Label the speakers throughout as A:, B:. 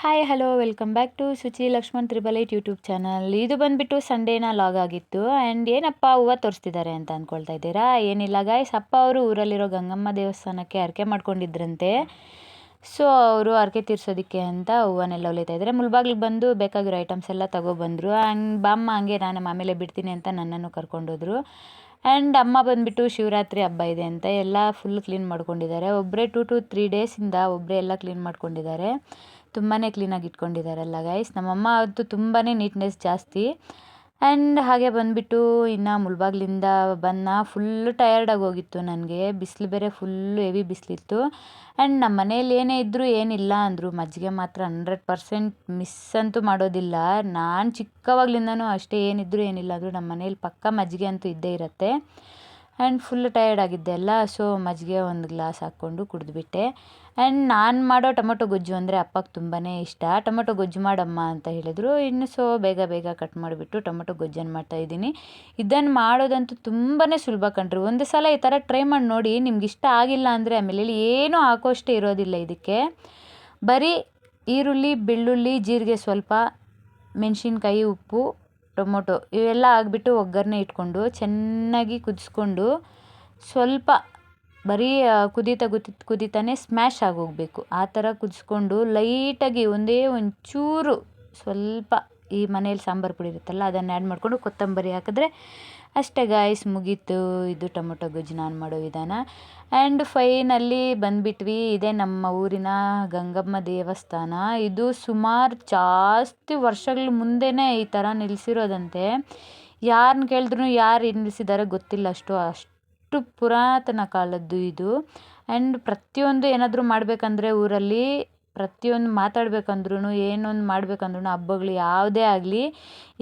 A: Hi hello welcome back to Suchi Lakshman 888 YouTube channel. ಇದು ಬಂದುಬಿಟ್ಟು ಸಂಡೇನ log ಆಗಿತ್ತು. ಆ್ಯಂಡ್ ಏನಪ್ಪ ಹೂವು ತೋರಿಸ್ತಿದ್ದಾರೆ ಅಂತ ಅಂದ್ಕೊಳ್ತಾ ಇದ್ದೀರಾ? ಏನಿಲ್ಲ ಗಾಯ್ಸ್, ಅಪ್ಪ ಅವರು ಊರಲ್ಲಿರೋ ಗಂಗಮ್ಮ ದೇವಸ್ಥಾನಕ್ಕೆ ಹರಕೆ ಮಾಡ್ಕೊಂಡಿದ್ರಂತೆ. ಸೊ ಅವರು ಹರಕೆ ತೀರ್ಸೋದಕ್ಕೆ ಅಂತ ಹೂವನ್ನೆಲ್ಲ ಹೊಲಿತಾ ಇದ್ದಾರೆ. ಮುಳ್ಬಾಗ್ಲಿಗೆ ಬಂದು ಬೇಕಾಗಿರೋ ಐಟಮ್ಸ್ ಎಲ್ಲ ತಗೊಬಂದರು. ಬಾಮ್ಮ ಹಂಗೆ ನಾನು ಆಮೇಲೆ ಬಿಡ್ತೀನಿ ಅಂತ ನನ್ನನ್ನು ಕರ್ಕೊಂಡೋದ್ರು. ಆ್ಯಂಡ್ ಅಮ್ಮ ಬಂದುಬಿಟ್ಟು ಶಿವರಾತ್ರಿ ಹಬ್ಬ ಇದೆ ಅಂತ ಎಲ್ಲ ಫುಲ್ ಕ್ಲೀನ್ ಮಾಡ್ಕೊಂಡಿದ್ದಾರೆ. ಒಬ್ಬರೇ 2 to 3 ಡೇಸಿಂದ ಒಬ್ಬರೇ ಎಲ್ಲ ಕ್ಲೀನ್ ಮಾಡ್ಕೊಂಡಿದ್ದಾರೆ. ತುಂಬಾ ಕ್ಲೀನಾಗಿ ಇಟ್ಕೊಂಡಿದ್ದಾರಲ್ಲ ಗೈಸ್. ನಮ್ಮಮ್ಮ ಅವತ್ತು ತುಂಬಾ ನೀಟ್ನೆಸ್ ಜಾಸ್ತಿ. ಆ್ಯಂಡ್ ಹಾಗೆ ಬಂದುಬಿಟ್ಟು ಇನ್ನು ಮುಳ್ಬಾಗ್ಲಿಂದ ಫುಲ್ಲು ಟಯರ್ಡಾಗಿ ಹೋಗಿತ್ತು ನನಗೆ. ಬಿಸಿಲು ಬೇರೆ ಫುಲ್ಲು ಹೆವಿ ಬಿಸಿಲಿತ್ತು. ಆ್ಯಂಡ್ ನಮ್ಮ ಮನೇಲಿ ಏನೇ ಇದ್ದರೂ ಏನಿಲ್ಲ ಅಂದರು, ಮಜ್ಜಿಗೆ ಮಾತ್ರ 100% ಮಿಸ್ ಅಂತೂ ಮಾಡೋದಿಲ್ಲ. ನಾನು ಚಿಕ್ಕವಾಗ್ಲಿಂದನೂ ಅಷ್ಟೇ, ಏನಿದ್ದರೂ ಏನಿಲ್ಲ ಅಂದರೂ ನಮ್ಮ ಮನೇಲಿ ಪಕ್ಕ ಮಜ್ಜಿಗೆ ಅಂತೂ ಇದ್ದೇ ಇರುತ್ತೆ. ಆ್ಯಂಡ್ ಫುಲ್ ಟಯರ್ಡ್ ಆಗಿದ್ದೆ ಅಲ್ಲ, ಸೊ ಮಜ್ಜಿಗೆ ಒಂದು ಗ್ಲಾಸ್ ಹಾಕ್ಕೊಂಡು ಕುಡಿದ್ಬಿಟ್ಟೆ. ಆ್ಯಂಡ್ ನಾನು ಮಾಡೋ ಟೊಮೊಟೊ ಗೊಜ್ಜು ಅಂದರೆ ಅಪ್ಪಗೆ ತುಂಬಾ ಇಷ್ಟ. ಟೊಮೊಟೊ ಗೊಜ್ಜು ಮಾಡಮ್ಮ ಅಂತ ಹೇಳಿದರು. ಇನ್ನು ಸೊ ಬೇಗ ಬೇಗ ಕಟ್ ಮಾಡಿಬಿಟ್ಟು ಟೊಮೊಟೊ ಗೊಜ್ಜನ್ನು ಮಾಡ್ತಾಯಿದ್ದೀನಿ. ಇದನ್ನು ಮಾಡೋದಂತೂ ತುಂಬಾ ಸುಲಭ ಕಣ್ರಿ. ಒಂದು ಸಲ ಈ ಥರ ಟ್ರೈ ಮಾಡಿ ನೋಡಿ. ನಿಮ್ಗೆ ಇಷ್ಟ ಆಗಿಲ್ಲ ಅಂದರೆ ಆಮೇಲೆ ಏನೂ ಹಾಕೋಷ್ಟೇ ಇರೋದಿಲ್ಲ ಇದಕ್ಕೆ. ಬರೀ ಈರುಳ್ಳಿ, ಬೆಳ್ಳುಳ್ಳಿ, ಜೀರಿಗೆ ಸ್ವಲ್ಪ, ಮೆಣಸಿನ್ಕಾಯಿ, ಉಪ್ಪು, ಟೊಮೊಟೊ ಇವೆಲ್ಲ ಆಗಿಬಿಟ್ಟು ಒಗ್ಗರಣೆ ಇಟ್ಕೊಂಡು ಚೆನ್ನಾಗಿ ಕುದಿಸ್ಕೊಂಡು ಸ್ವಲ್ಪ ಬರೀ ಕುದೀತಾನೆ ಸ್ಮ್ಯಾಶ್ ಆಗೋಗಬೇಕು. ಆ ಥರ ಕುದಿಸ್ಕೊಂಡು ಲೈಟಾಗಿ ಒಂದೇ ಒಂಚೂರು ಸ್ವಲ್ಪ ಈ ಮನೇಲಿ ಸಾಂಬಾರು ಪುಡಿ ಇರುತ್ತಲ್ಲ ಅದನ್ನು ಆ್ಯಡ್ ಮಾಡಿಕೊಂಡು ಕೊತ್ತಂಬರಿ ಹಾಕಿದ್ರೆ ಅಷ್ಟೇ ಗಾಯ್ಸ್, ಮುಗೀತು. ಇದು ಟೊಮೊಟೊ ಗೊಜ್ಜು ನಾನು ಮಾಡೋ ವಿಧಾನ. ಆ್ಯಂಡ್ ಫೈನಲ್ಲಿ ಬಂದುಬಿಟ್ವಿ. ಇದೇ ನಮ್ಮ ಊರಿನ ಗಂಗಮ್ಮ ದೇವಸ್ಥಾನ. ಇದು ಸುಮಾರು ಜಾಸ್ತಿ ವರ್ಷಗಳ ಮುಂದೆನೇ ಈ ಥರ ನಿಲ್ಲಿಸಿರೋದಂತೆ. ಯಾರನ್ನ ಕೇಳಿದ್ರು ಯಾರು ನಿಲ್ಲಿಸಿದ್ದಾರೆ ಗೊತ್ತಿಲ್ಲ. ಅಷ್ಟು ಪುರಾತನ ಕಾಲದ್ದು ಇದು. ಆ್ಯಂಡ್ ಪ್ರತಿಯೊಂದು ಏನಾದರೂ ಮಾಡಬೇಕಂದ್ರೆ ಊರಲ್ಲಿ ಪ್ರತಿಯೊಂದು ಮಾತಾಡ್ಬೇಕಂದ್ರೂ ಏನೊಂದು ಮಾಡ್ಬೇಕಂದ್ರೂ ಹಬ್ಬಗಳು ಯಾವುದೇ ಆಗಲಿ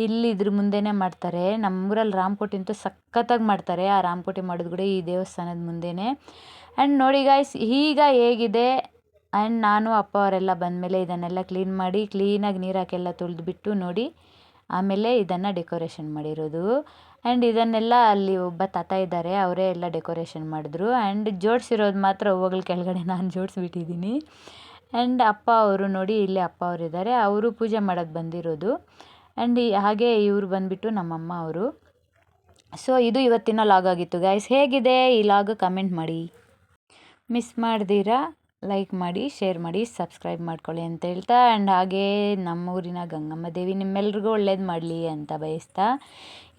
A: ಇಲ್ಲಿ ಇದ್ರ ಮುಂದೆನೇ ಮಾಡ್ತಾರೆ. ನಮ್ಮೂರಲ್ಲಿ ರಾಮಕೋಟಿ ಅಂತೂ ಸಖತ್ತಾಗಿ ಮಾಡ್ತಾರೆ. ಆ ರಾಮಕೋಟಿ ಮಾಡೋದು ಕೂಡ ಈ ದೇವಸ್ಥಾನದ ಮುಂದೆನೇ. ಆ್ಯಂಡ್ ನೋಡಿ ಗಾಯ್ಸ್ ಈಗ ಹೇಗಿದೆ. ಆ್ಯಂಡ್ ನಾನು ಅಪ್ಪ ಅವರೆಲ್ಲ ಬಂದಮೇಲೆ ಇದನ್ನೆಲ್ಲ ಕ್ಲೀನ್ ಮಾಡಿ ಕ್ಲೀನಾಗಿ ನೀರು ಹಾಕೆಲ್ಲ ತೊಳೆದ್ಬಿಟ್ಟು ನೋಡಿ ಆಮೇಲೆ ಇದನ್ನು ಡೆಕೋರೇಷನ್ ಮಾಡಿರೋದು. ಆ್ಯಂಡ್ ಇದನ್ನೆಲ್ಲ ಅಲ್ಲಿ ಒಬ್ಬ ತಾತ ಇದ್ದಾರೆ, ಅವರೇ ಎಲ್ಲ ಡೆಕೋರೇಷನ್ ಮಾಡಿದ್ರು. ಆ್ಯಂಡ್ ಜೋಡಿಸಿರೋದು ಮಾತ್ರ ಹೂವುಗಳ ಕೆಳಗಡೆ ನಾನು ಜೋಡಿಸ್ಬಿಟ್ಟಿದ್ದೀನಿ. ಆ್ಯಂಡ್ ಅಪ್ಪ ಅವರು ನೋಡಿ, ಇಲ್ಲೇ ಅಪ್ಪ ಅವರಿದ್ದಾರೆ, ಅವರು ಪೂಜೆ ಮಾಡೋಕ್ಕೆ ಬಂದಿರೋದು. ಆ್ಯಂಡ್ ಹಾಗೆ ಇವರು ಬಂದುಬಿಟ್ಟು ನಮ್ಮಮ್ಮ ಅವರು. ಸೊ ಇದು ಇವತ್ತಿನ ಲಾಗ್ ಆಗಿತ್ತು ಗೈಸ್. ಹೇಗಿದೆ ಈ ಲಾಗ್ ಕಮೆಂಟ್ ಮಾಡಿ. ಮಿಸ್ ಮಾಡ್ದಿರಾ ಲೈಕ್ ಮಾಡಿ, ಶೇರ್ ಮಾಡಿ, ಸಬ್ಸ್ಕ್ರೈಬ್ ಮಾಡ್ಕೊಳ್ಳಿ ಅಂತ ಹೇಳ್ತಾ, ಆ್ಯಂಡ್ ಹಾಗೇ ನಮ್ಮೂರಿನ ಗಂಗಮ್ಮ ದೇವಿ ನಿಮ್ಮೆಲ್ರಿಗೂ ಒಳ್ಳೇದು ಮಾಡಲಿ ಅಂತ ಬಯಸ್ತಾ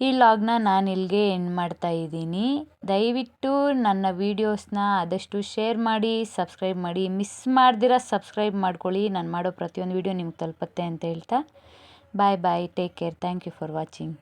A: ಈ ಲಾಗ್ನ ನಾನು ಇಲ್ಲಿಗೆ ಎಂಡ್ ಮಾಡ್ತಾ ಇದ್ದೀನಿ. ದಯವಿಟ್ಟು ನನ್ನ ವೀಡಿಯೋಸ್ನ ಆದಷ್ಟು ಶೇರ್ ಮಾಡಿ, ಸಬ್ಸ್ಕ್ರೈಬ್ ಮಾಡಿ. ಮಿಸ್ ಮಾಡ್ದಿರ ಸಬ್ಸ್ಕ್ರೈಬ್ ಮಾಡ್ಕೊಳ್ಳಿ. ನಾನು ಮಾಡೋ ಪ್ರತಿಯೊಂದು ವೀಡಿಯೋ ನಿಮ್ಗೆ ತಲುಪುತ್ತೆ ಅಂತ ಹೇಳ್ತಾ bye bye, take care, thank you for watching.